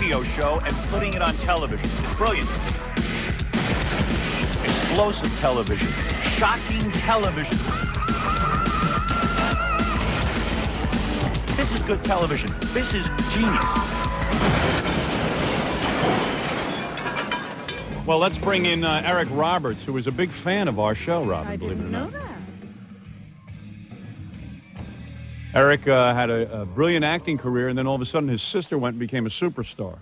radio show and putting it on television. It's brilliant. Explosive television. Shocking television. This is good television. This is genius. Well, let's bring in Eric Roberts, who is a big fan of our show, Robin, I believe it or didn't not. know that. Eric had a brilliant acting career, and then all of a sudden his sister went and became a superstar.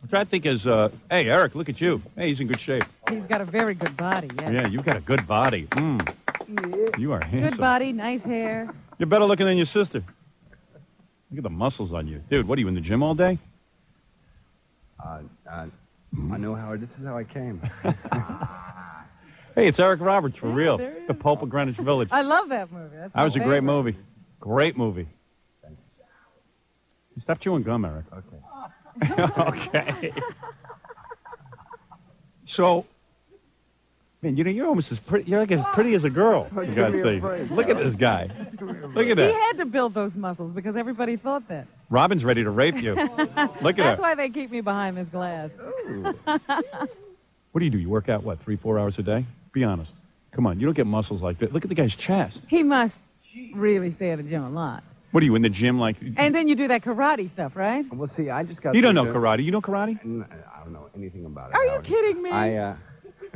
Which I think is, hey, Eric, look at you. Hey, he's in good shape. He's got a very good body, yes. Yeah, you've got a good body. You are handsome. Good body, nice hair. You're better looking than your sister. Look at the muscles on you. Dude, what are you, in the gym all day? I know, Howard. This is how I came. Hey, it's Eric Roberts, for real. there he The is. Pope of Greenwich Village. I love that movie. That's That was a my great favorite. movie. Great movie. Stop chewing gum, Eric. Okay. Okay. So, man, you know, you're almost as pretty. You're like as pretty as a girl. You Give gotta me a say. break, Look at this guy. Look at He that. had to build those muscles because everybody thought that. Robin's ready to rape you. Look at That's her. why they keep me behind this glass. What do? You work out, what, 3-4 hours a day? Be honest. Come on, you don't get muscles like that. Look at the guy's chest. He must really stay at the gym a lot. What are you, in the gym like? And then you do that karate stuff, right? Well, see, I just got... You don't know through karate. You know karate? I don't know anything about it. Are you Howard. kidding me? I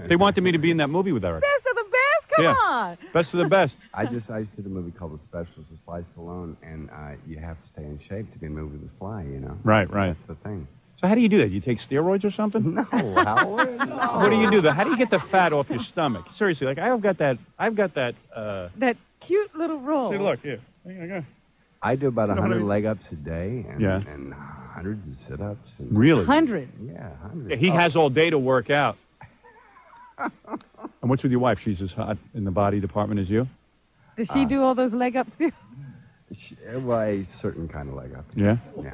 They wanted me to be in that movie with Eric. Best of the best? Come Yeah. on. Best of the best. I did a movie called The Specialist with Sly Stallone, and you have to stay in shape to be in a movie with Sly, you know? Right, right. That's the thing. So how do you do that? You take steroids or something? No, Howard. No. What do you do? How do you get the fat off your stomach? Seriously, like I've got that. That cute little roll. See, look here. There you go. I do about You know what I 100 mean? leg ups a day, and, Yeah. and hundreds of sit ups. And, Really? 100. Yeah, hundreds. Yeah, he has all day to work out. And what's with your wife? She's as hot in the body department as you? Does she do all those leg ups too? Well, a certain kind of leg up. Yeah. Yeah.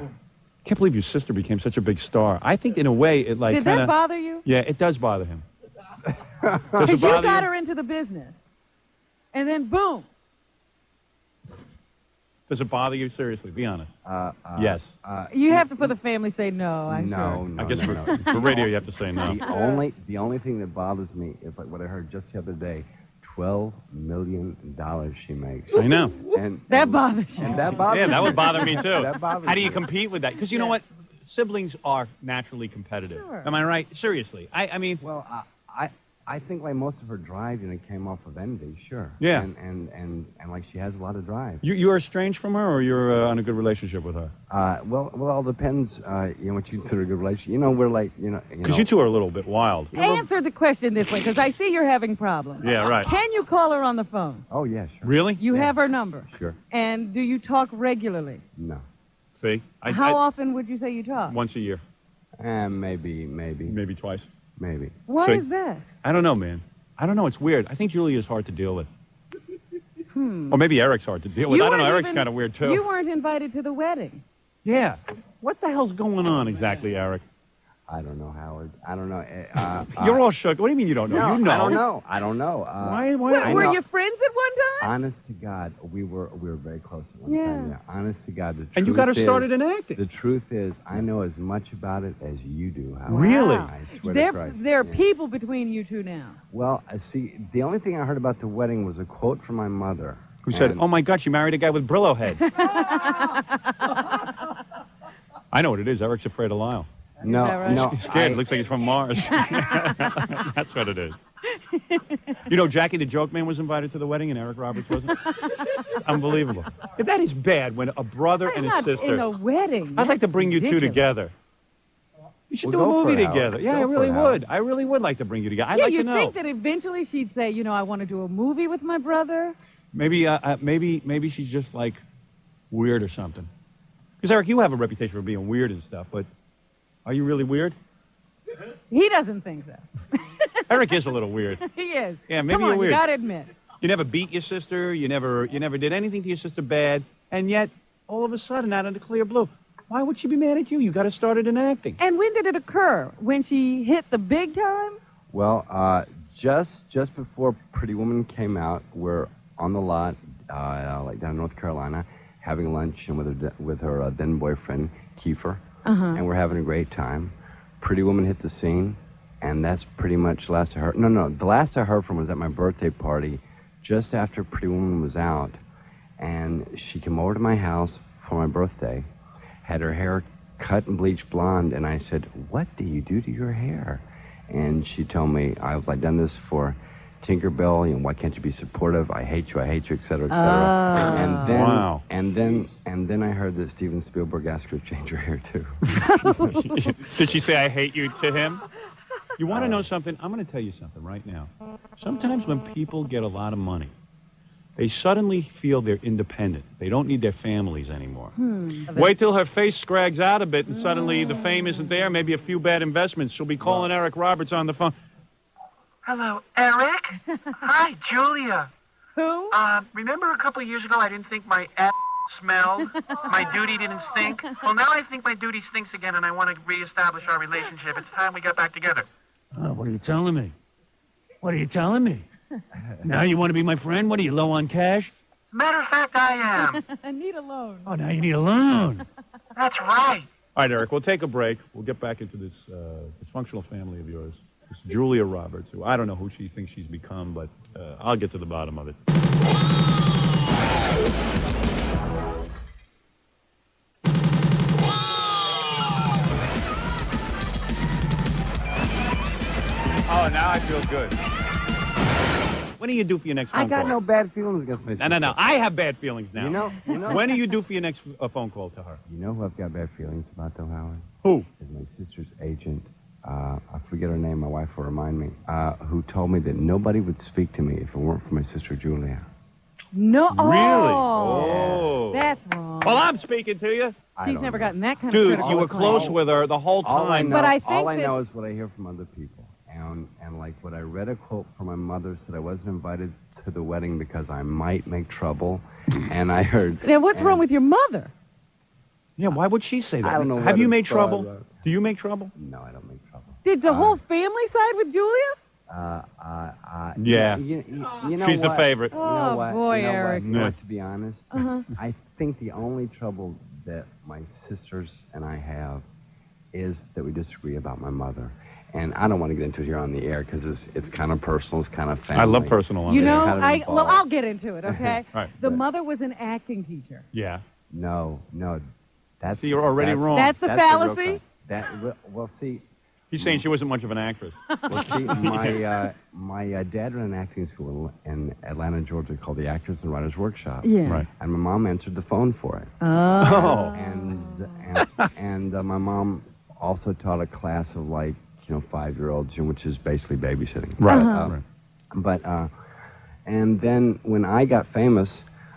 Can't believe your sister became such a big star. I think in a way it like Did kind that of. bother you? Yeah, it does bother him. Does Because it you bother got you? her into the business. And then boom. Does it bother you? Seriously, be honest. Yes. You have to, for the family, say no, I'm no, sure. no, I guess no, for, no. for radio you have to say no. The only thing that bothers me is like what I heard just the other day. $12 million she makes. I know. And That bothers you. And that bothers Yeah, that me. would bother me too. That bothers How do you me. compete with that? Because you know what? Siblings are naturally competitive. Sure. Am I right? Seriously. I mean, Well, I think like most of her drive, came off of envy, sure. Yeah. And like she has a lot of drive. you're estranged from her, or you're on a good relationship with her? Well, it all depends. What you consider a good relationship. We're like, Because you two are a little bit wild. Answer the question this way, because I see you're having problems. Yeah, right. Can you call her on the phone? Oh yeah, sure. Really? You have her number. Sure. And do you talk regularly? No. See? How often would you say you talk? Once a year. Maybe. Maybe twice. Maybe. Why So- is that? I don't know, man. I don't know. It's weird. I think Julie is hard to deal with. Hmm. Or maybe Eric's hard to deal with. You I don't know. weren't Eric's even- kind of weird, too. You weren't invited to the wedding. Yeah. What the hell's going on exactly, Eric? I don't know, Howard. I don't know. You're all shook. What do you mean you don't know? No, you know. I don't know. Why? Were you friends at one time? Honest to God, we were very close at one Yeah. time. Yeah. Honest to God, the truth And you got her is- started in acting. The truth is, I know as much about it as you do, Howard. Really? I swear to Christ. There are Yeah. people between you two now. Well, see, the only thing I heard about the wedding was a quote from my mother. Who said, And- oh, my God, she married a guy with Brillo head. I know what it is. Eric's afraid of Lyle. No, Is that right? no. He's scared. Looks like he's from Mars. That's what it is. You know, Jackie the Joke Man was invited to the wedding and Eric Roberts wasn't? Unbelievable. That is bad when a brother I'm and a not sister. in a wedding. I'd like to bring you two Ridiculous. together. You should Well, do a go for movie it, Howard. together. Yeah, Go I for really it, would. Howard. I really would like to bring you together. I'd Yeah, like you to know. think that eventually she'd say, I want to do a movie with my brother? Maybe she's just like weird or something. Because Eric, you have a reputation for being weird and stuff, but are you really weird? He doesn't think so. Eric is a little weird. He is. Yeah, maybe Come on, you're weird. you got to admit. You never beat your sister. You never did anything to your sister bad, and yet all of a sudden, out of the clear blue, why would she be mad at you? You got her started in acting. And when did it occur? When she hit the big time? Well, just before Pretty Woman came out, we're on the lot, like down in North Carolina, having lunch and with her then boyfriend Kiefer, and we're having a great time. Pretty Woman hit the scene, and that's pretty much the last I heard. No, the last I heard from was at my birthday party, just after Pretty Woman was out, and she came over to my house for my birthday, had her hair cut and bleached blonde, and I said, "What do you do to your hair?" And she told me, I've done this for Tinkerbell, why can't you be supportive? I hate you, et cetera, et cetera. And then, wow. And then I heard that Steven Spielberg asked her to change her hair, too. Did she say, I hate you to him? You want to know something? I'm going to tell you something right now. Sometimes when people get a lot of money, they suddenly feel they're independent. They don't need their families anymore. Wait till her face scrags out a bit and suddenly the fame isn't there, maybe a few bad investments. She'll be calling Eric Roberts on the phone. Hello, Eric? Hi, Julia. Who? Remember a couple of years ago I didn't think my ass smelled? My duty didn't stink? Well, now I think my duty stinks again, and I want to reestablish our relationship. It's time we got back together. Oh, what are you telling me? What are you telling me? Now you want to be my friend? What are you, low on cash? Matter of fact, I am. I need a loan. Oh, now you need a loan. That's right. All right, Eric, we'll take a break. We'll get back into this dysfunctional family of yours. This Julia Roberts, who I don't know who she thinks she's become, but I'll get to the bottom of it. Oh, now I feel good. What do you do for your next phone call? I got no bad feelings against my sister. No. I have bad feelings now. You know. When do you do for your next phone call to her? You know who I've got bad feelings about, though, Howard? Who? Is my sister's agent. I forget her name. My wife will remind me. Who told me that nobody would speak to me if it weren't for my sister Julia. No. Really? Oh. That's wrong. Well, I'm speaking to you. She's never gotten that kind of Dude, critical you were acclaim. close with her the whole All I time. know, But I think all I that- know is what I hear from other people. And like what I read a quote from my mother said I wasn't invited to the wedding because I might make trouble. And I heard... Now, what's wrong with your mother? Yeah, why would she say that? I don't know Have what you it's made called, trouble? Do you make trouble? No, I don't make trouble. Did the whole family side with Julia? Yeah. You know She's what? the favorite. You know Oh, what? boy, You know what? Eric. You know Yeah. what, to be honest, I think the only trouble that my sisters and I have is that we disagree about my mother. And I don't want to get into it here on the air because it's kind of personal, it's kind of family. I love personal on You this. know, kind of involved. I'll get into it, okay? Right. The mother was an acting teacher. Yeah. No. That's... See, you're already wrong. That's the That's the real fallacy? well, see... He's saying she wasn't much of an actress. Well, see, my dad ran an acting school in Atlanta, Georgia, called the Actors and Writers Workshop. Yeah. Right. And my mom answered the phone for it. Oh. And my mom also taught a class of 5-year-olds, which is basically babysitting. Right. But and then when I got famous,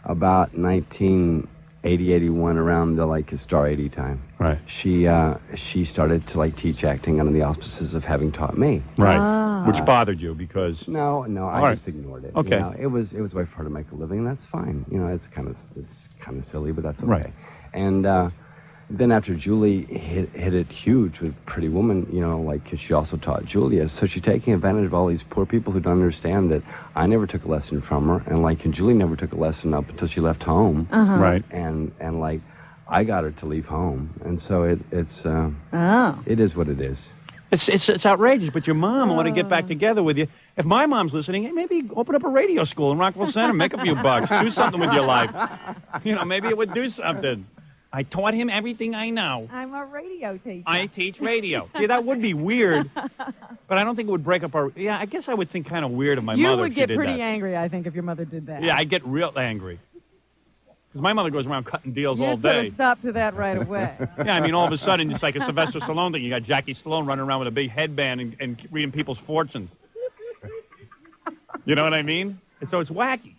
about 1980, 81, around the Star 80 time, Right. she started to teach acting under the auspices of having taught me. Right. Ah. Which bothered you because... No, I right. just ignored it. Okay. It was a way for her to make a living. That's fine. It's kind of silly, but that's okay. Right. And then after Julie hit it huge with Pretty Woman, 'cause she also taught Julia, so she's taking advantage of all these poor people who don't understand that I never took a lesson from her, and Julie never took a lesson up until she left home. Right. And I got her to leave home, and so it is what it is. It's outrageous, but your mom want to get back together with you. If my mom's listening, hey, maybe open up a radio school in Rockville Center, make a few bucks, do something with your life. Maybe it would do something. I taught him everything I know. I'm a radio teacher. I teach radio. Yeah, that would be weird, but I don't think it would break up our... Yeah, I guess I would think kind of weird of my You mother would if she get did pretty that. angry, I think, if your mother did that. Yeah, I'd get real angry. Because my mother goes around cutting deals all You'd put day. a stop to that right away. Yeah, I mean, all of a sudden, it's like a Sylvester Stallone thing. You got Jackie Stallone running around with a big headband and reading people's fortunes. You know what I mean? And so it's wacky.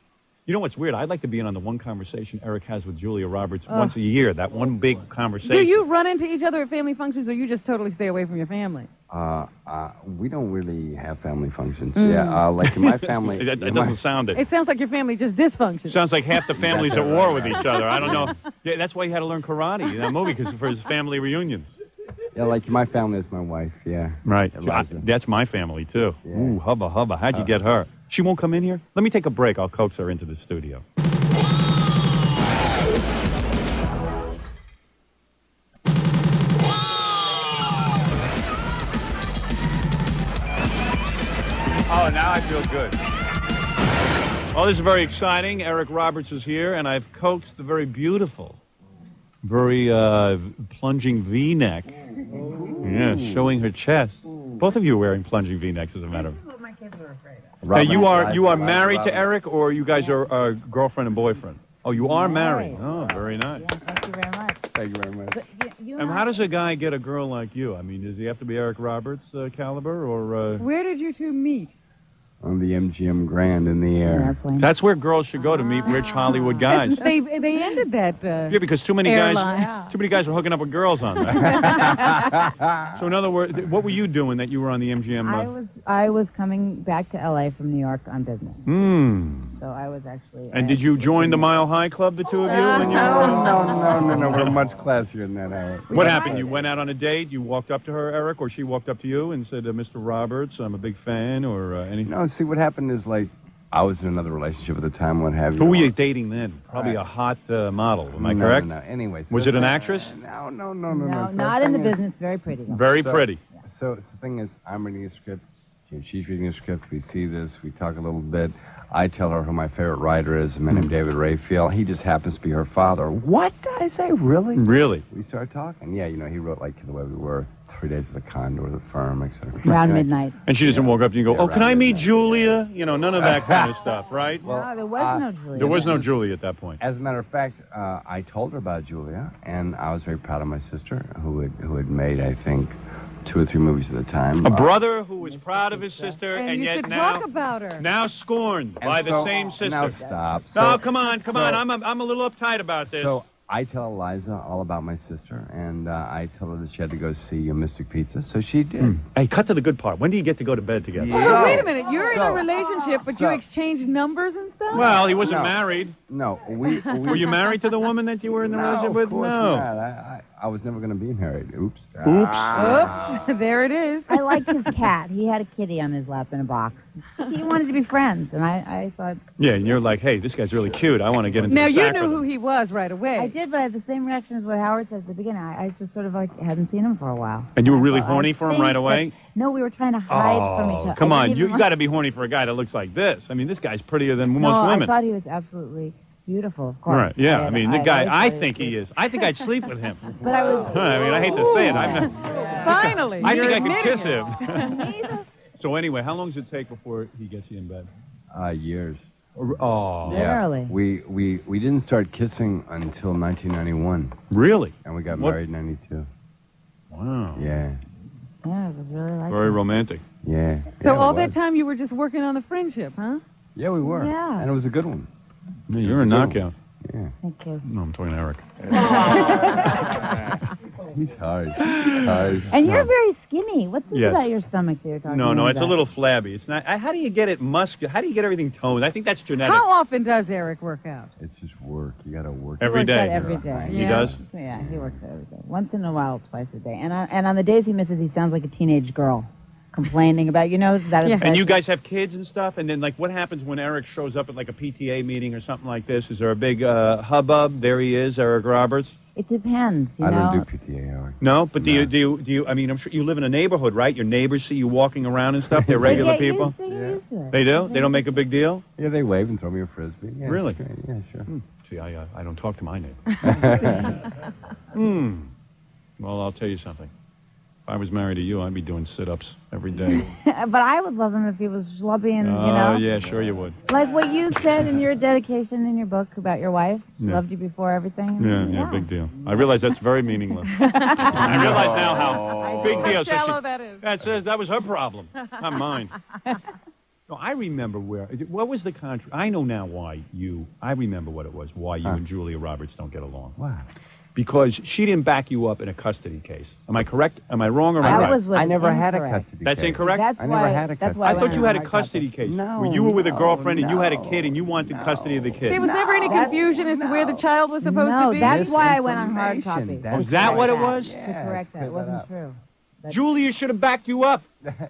You know what's weird? I'd like to be in on the one conversation Eric has with Julia Roberts once a year, that one big conversation. Do you run into each other at family functions, or you just totally stay away from your family? We don't really have family functions. Yeah, in my family... It doesn't sound it. It sounds like your family just dysfunctions. Sounds like half the family's at war with each other. I don't know. Yeah, that's why he had to learn karate in that movie, because for his family reunions. Yeah, my family is my wife, yeah. Right. Eliza. That's my family, too. Yeah. Ooh, hubba, hubba. How'd you get her? She won't come in here? Let me take a break. I'll coax her into the studio. now I feel good. Well, this is very exciting. Eric Roberts is here, and I've coaxed the very beautiful, very plunging V-neck. Yeah, showing her chest. Both of you are wearing plunging V-necks, as a matter of fact. This is what my kids were afraid of. Now, you are married to Eric, or you guys are girlfriend and boyfriend? Oh, you are married. Oh, very nice. Yeah, thank you very much. Thank you very much. But you And how does a guy get a girl like you? I mean, does he have to be Eric Roberts caliber, or? Where did you two meet? On the MGM Grand in the air. airplane. That's where girls should go to meet rich Hollywood guys. They ended that. Yeah, because too many guys were hooking up with girls on there. So in other words, what were you doing that you were on the MGM? I was coming back to L.A. from New York on business. Hmm. So I was actually. And did you join the Mile High Club, the two of you? When you No. We're much classier than that, Eric. What happened? You went out on a date? You walked up to her, Eric, or she walked up to you and said, Mr. Roberts, I'm a big fan, or anything? No, see, what happened is, like, I was in another relationship at the time, what have you. Who were you dating then? Probably a hot model, am I correct? No. Anyway. Was it an actress? No. No, not in the business. Very pretty. Though. Very pretty. So the thing is, I'm reading a script. She's reading a script. We see this. We talk a little bit. I tell her who my favorite writer is, a man named David Raphael. He just happens to be her father. What? I say, really? Really? We start talking. Yeah, he wrote, like, The Way We Were, 3 Days of the Condor, The Firm, etc. Around midnight. And she doesn't walk up to you and go, can I meet midnight. Julia? None of that kind of stuff, right? No, there was no Julia. There was no Julia at that point. As a matter of fact, I told her about Julia, and I was very proud of my sister, who had made, I think, 2 or 3 movies at the time. A brother who was proud of his sister, And and you yet should now talk about her. now scorned by the same sister. Now stop. No, come on. I'm a little uptight about this. So I tell Eliza all about my sister, and I tell her that she had to go see Mystic Pizza, so she did. Hey, cut to the good part. When do you get to go to bed together? Yeah. So wait a minute. You're in a relationship, but you so- exchange numbers and stuff? Well, he wasn't No. married. No, we Were you married to the woman that you were in the relationship with? Of course No. not. I was never going to be married. Oops. Oops. There it is. I liked his cat. He had a kitty on his lap in a box. He wanted to be friends, and I thought. Yeah, and you're like, hey, this guy's really cute. I want to get into Now, the you sack knew with who him. he was right away. I did, but I had the same reaction as what Howard said at the beginning. I just sort of like hadn't seen him for a while. And you were really Well, horny I for him think right away? No, we were trying to hide from each other. Come I on. didn't You even got to be horny for a guy that looks like this. I mean, this guy's prettier than most No, women. I thought he was absolutely beautiful, of course. Right, yeah. I mean, the guy, I thought think he is. I think I'd sleep with him. But I was. I mean, I hate to say it. I'm not, Finally. I you're think I could admitting kiss it. him. So anyway, how long does it take before he gets you in bed? Years. Oh. Yeah. Literally. We didn't start kissing until 1991, Really? and we got What? married in 92. Wow. Yeah. Yeah, it was really like. Very romantic. Yeah. So Yeah, all it that was. time you were just working on the friendship, huh? Yeah, we were. Yeah. And it was a good one. Yeah, you're a knockout. Yeah. Thank you. No, I'm talking to Eric. He's harsh. Harsh. And you're very skinny. What's this Yes. about your stomach that you're talking about? No, it's a little flabby. It's not. How do you get it muscular? How do you get everything toned? I think that's genetic. How often does Eric work out? It's just work. You got to work. Every He works day. out every day. He Yeah. does? Yeah, he works out every day. Once in a while, twice a day. And on the days he misses, he sounds like a teenage girl complaining about, that Yeah. obsession. And you guys have kids and stuff, and then, like, what happens when Eric shows up at, like, a PTA meeting or something like this? Is there a big hubbub? There he is, Eric Roberts. It depends, you I know. don't do PTA, Howard. No? But do No. you, I mean, I'm sure you live in a neighborhood, right? Your neighbors see you walking around and stuff? They're regular They get people? Used, they get used to it. They do? They don't make a big deal? Yeah, they wave and throw me a Frisbee. Yeah, Really? Sure. Yeah, sure. See, I don't talk to my neighbors. Well, I'll tell you something. If I was married to you, I'd be doing sit-ups every day. But I would love him if he was schlubby and, Oh, yeah, sure you would. Like what you said in your dedication in your book about your wife. She Yeah. loved you before everything. Yeah, big deal. I realize that's very meaningless. I realize now how big deal. So shallow that is. that was her problem, not mine. No, I remember what was the contract? I know now I remember what it was, why you and Julia Roberts don't get along. Wow. Because she didn't back you up in a custody case. Am I correct? Am I wrong or am I That right? was what I never was had a incorrect. custody That's case. incorrect? That's I why, never had a that's custody. why I I thought went you on had a hard copy. custody case. No, where you were with a girlfriend and you had a no, kid and you wanted custody of the kid. See, was never any confusion as to where the child was supposed No, to be? that's why I went on hard copy. Misinformation. Was that what it was? To correct that. It clear that wasn't up. true. Julia should have backed you up.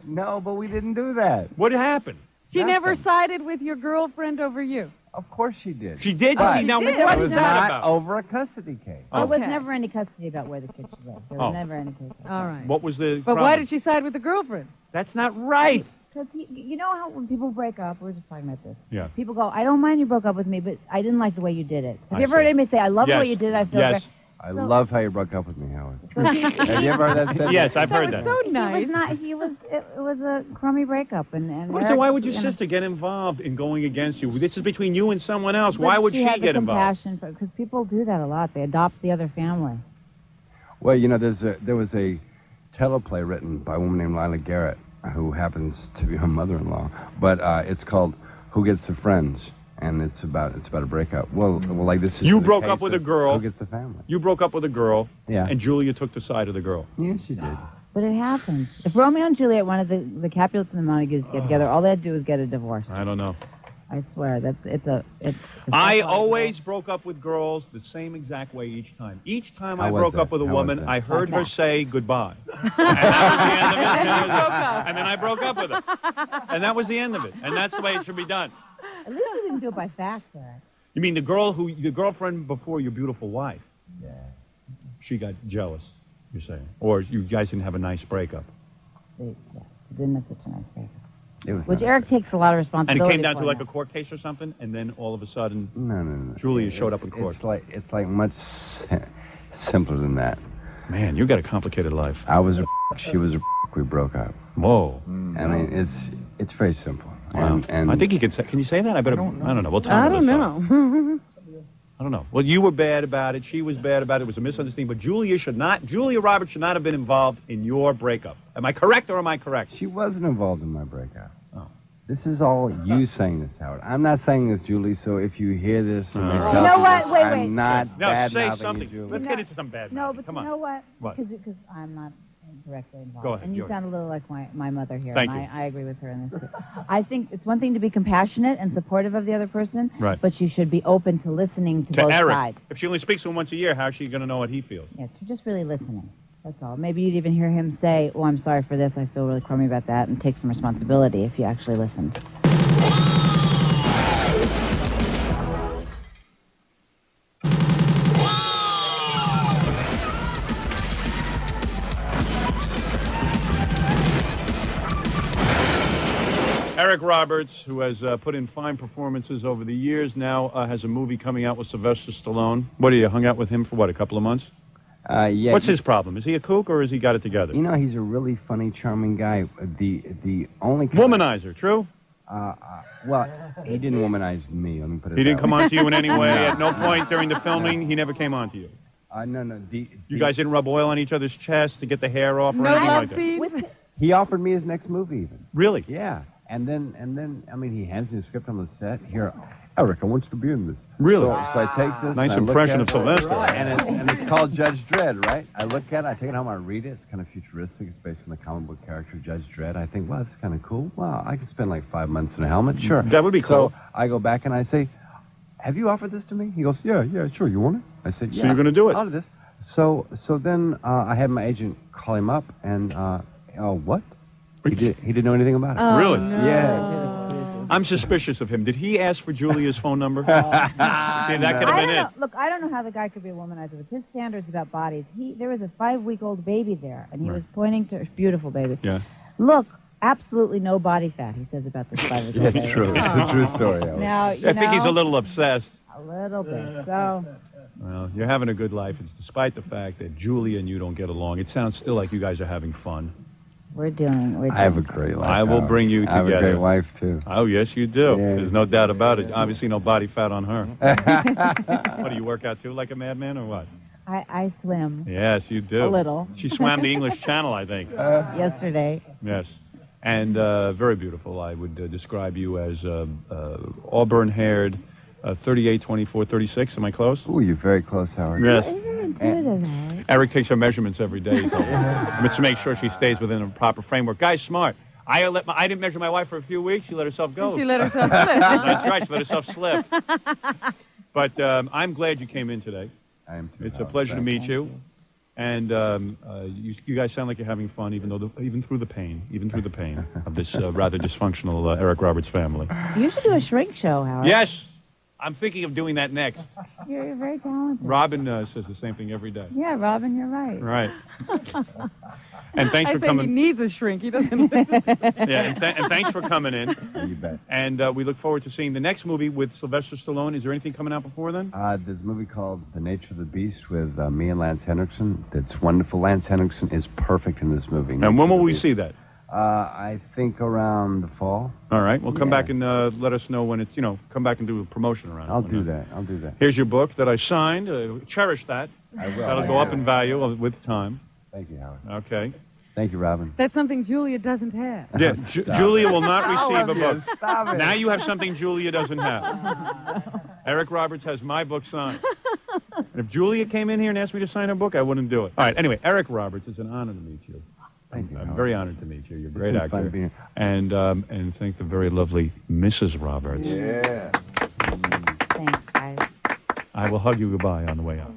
No, but we didn't do that. What happened? She never Nothing. sided with your girlford over you. Of course she did. She did? But See, now, did. what it was was that not about? over a custody case. There was Okay. never any custody about where the kid should live. There was Oh. never any case. All right. What was the But problem? why did she side with the girlfriend? That's not right. Because you know how when people break up, we were just talking about this. Yeah. People go, I don't mind you broke up with me, but I didn't like the way you did it. Have I you ever heard see. anybody say, I love the Yes. way you did it? I feel Yes. great. I love how you broke up with me, Howard. Have you ever heard that said? Yes, I've heard that. So nice. It was a crummy breakup. And Well, so Eric, why would your you know, sister get involved in going against you? This is between you and someone else. but Why would she had the get involved? compassion because people do that a lot. They adopt the other family. Well, you know, there was a teleplay written by a woman named Lila Garrett, who happens to be her mother-in-law. But it's called Who Gets the Friends, and it's about a breakup. Well, like this is. You the broke case up with of a girl. Who Gets the Family? You broke up with a girl, Yeah. and Julia took the side of the girl. Yes, she did. But it happens. If Romeo and Juliet wanted the Capulets and the Montagues to get together, all they had to do was get a divorce. I don't know. I swear, it's I always broke up with girls the same exact way each time. Each time I How was broke that? up with a How was woman, that? I heard her Like that. say goodbye. And that was the end of it. And then I broke up with her. And that was the end of it. And that's the way it should be done. At least you didn't do it by fax, Eric. You mean the girlfriend before your beautiful wife? Yeah. She got jealous, you're saying. Or you guys didn't have a nice breakup. Yeah, didn't have such a nice breakup. It was Which not- Eric takes a lot of And responsibility it came down to for like now. a court case or something, and then all of a sudden, No. Julia showed up in court. It's like much simpler than that. Man, you got a complicated life. I was a she was a we broke up. Whoa. I mean, it's very simple. Wow. And I think you can say. Can you say that? I don't know. We'll tell I her don't this know. I don't know. Well, you were bad about it. She was bad about it. It was a misunderstanding. But Julia Roberts should not have been involved in your breakup. Am I correct or am I correct? she wasn't involved in my breakup. Oh. This is all you saying this, Howard. I'm not saying this, Julie. So if you hear this and they You tell know you what? this, Wait. I'm not No, bad say mouthing something. you, Let's Julie. get into some bad. No, mouthing. but Come you on. know what? What? Because I'm not directly involved. Go ahead, And you yours. sound a little like my mother here. Thank and you. I agree with her in this. Too. I think it's one thing to be compassionate and supportive of the other person, Right. but you should be open to listening to To both Eric. sides. If she only speaks to him once a year, how's she going to know what he feels? Yeah, to just really listening. That's all. Maybe you'd even hear him say, "Oh, I'm sorry for this. I feel really crummy about that," and take some responsibility if you actually listened. Eric Roberts, who has put in fine performances over the years, now has a movie coming out with Sylvester Stallone. What, you hung out with him for, what, a couple of months? Yeah. What's his problem? Is he a kook or has he got it together? You know, he's a really funny, charming guy. The only Womanizer, true? Well, he didn't womanize me. Let me put it. He didn't that come way. on to you in any way? At no point during the filming, he never came on to you? No. You guys didn't rub oil on each other's chest to get the hair off or No anything love like that? scene. He offered me his next movie, even. Really? Yeah. And then, I mean, he hands me the script on the set. Here, Eric, I want you to be in this. Really? So I take this. Nice and I look impression at of it, Sylvester. And it's called Judge Dredd, right? I look at it, I take it home, I read it. It's kind of futuristic. It's based on the comic book character Judge Dredd. I think, wow, that's kind of cool. Wow, I could spend like 5 months in a helmet. Sure. That would be cool. So I go back and I say, have you offered this to me? He goes, yeah, sure. You want it? I said, yeah. So you're going to do it? I'll do this. So then I had my agent call him up and, what? He didn't know anything about it. Oh, Really? no. Yeah. I'm suspicious of him. Did he ask for Julia's phone number? See, that could have I been don't it. know. Look, I don't know how the guy could be a womanizer with his standards about bodies. There was a 5-week-old baby there, and he Right. was pointing to a beautiful baby. Yeah. Look, absolutely no body fat. He says about this 5-week-old baby. It's true. It's a true story. Howard. Now, I think he's a little obsessed. A little bit. So, Well, you're having a good life. It's despite the fact that Julia and you don't get along. It sounds still like you guys are having fun. we're doing. I have a great life. I will Howard. bring you I have a together. great wife, too. Oh, yes, you do. Yeah. There's no doubt about it. Obviously, no body fat on her. What, do you work out, too, like a madman, or what? I swim Yes, you do. a little. She swam the English Channel, I think. Yesterday. Yes. And very beautiful. I would describe you as auburn-haired, 38, 24, 36. Am I close? Ooh, you're very close, Howard. Yes. You're intuitive, Howard. Eric takes her measurements every day. He told me. To make sure she stays within a proper framework. Guy's smart. I didn't measure my wife for a few weeks. She let herself go. She let herself slip. That's right. She let herself slip. But I'm glad you came in today. I am too. It's a Howard. pleasure to Thank meet you. And you guys sound like you're having fun, even through the pain of this rather dysfunctional Eric Roberts family. You should do a shrink show, Howard. Yes, I'm thinking of doing that next. You're very talented. Robin says the same thing every day. Yeah, Robin, you're right. Right. And thanks I for say coming. he needs a shrink. He doesn't. Yeah, and thanks for coming in. You bet. And we look forward to seeing the next movie with Sylvester Stallone. Is there anything coming out before then? There's a movie called The Nature of the Beast with me and Lance Henriksen. That's wonderful. Lance Henriksen is perfect in this movie. And when will we see that? I think around the fall. All right. Well, come Yeah. back and let us know when it's, come back and do a promotion around it. I'll do that. Here's your book that I signed. Cherish that. I will. That'll go up in value with time. Thank you, Howard. Okay. Thank you, Robin. That's something Julia doesn't have. Yeah, Julia will not I receive love a you. book. Stop it. Now you have something Julia doesn't have. Eric Roberts has my book signed. And if Julia came in here and asked me to sign her book, I wouldn't do it. All right. Anyway, Eric Roberts, it's an honor to meet you. Thank you, I'm Howard. very honored to meet you. You're a great been actor. fun being here. And thank the very lovely Mrs. Roberts. Yeah. Thanks, guys. I will hug you goodbye on the way out.